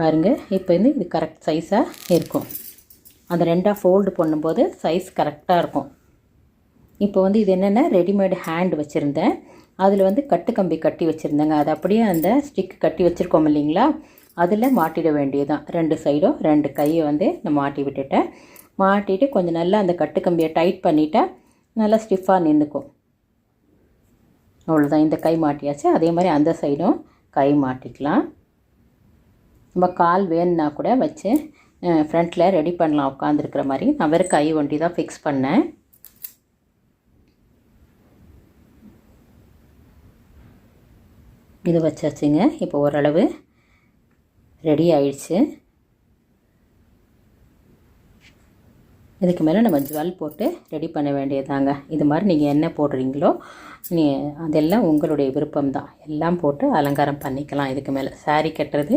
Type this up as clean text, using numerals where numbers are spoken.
பாருங்கள். இப்போ வந்து இது கரெக்ட் சைஸாக இருக்கும். அந்த ரெண்டாக ஃபோல்டு பண்ணும்போது சைஸ் கரெக்டாக இருக்கும். இப்போ வந்து இது என்னென்னா ரெடிமேடு ஹேண்ட் வச்சுருந்தேன். அதில் வந்து கட்டு கம்பி கட்டி வச்சுருந்தேங்க. அது அப்படியே அந்த ஸ்டிக் கட்டி வச்சுருக்கோம் இல்லைங்களா, அதில் மாட்டிட வேண்டியதுதான். 2 சைடும் 2 கையை வந்து நான் மாட்டி விட்டுட்டேன். மாட்டிட்டு கொஞ்சம் நல்லா அந்த கட்டு கம்பியை டைட் பண்ணிவிட்டா நல்லா ஸ்டிஃபாக நின்றுக்கும். அவ்வளோதான். இந்த கை மாட்டியாச்சு. அதே மாதிரி அந்த சைடும் கை மாட்டிக்கலாம். நம்ம கால் வேணுன்னா கூட வச்சு ஃப்ரண்ட்டில் ரெடி பண்ணலாம் உட்காந்துருக்கிற மாதிரி. நான் வெறும் கை ஒண்டி தான் ஃபிக்ஸ் பண்ணேன். இது வச்சாச்சுங்க. இப்போ ஓரளவு ரெடி ஆயிடுச்சு. இதுக்கு மேலே நம்ம ஜுவல் போட்டு ரெடி பண்ண வேண்டியதாங்க. இது மாதிரி நீங்கள் என்ன போடுறீங்களோ அதெல்லாம் உங்களுடைய விருப்பம்தான். எல்லாம் போட்டு அலங்காரம் பண்ணிக்கலாம். இதுக்கு மேலே சாரீ கட்டுறது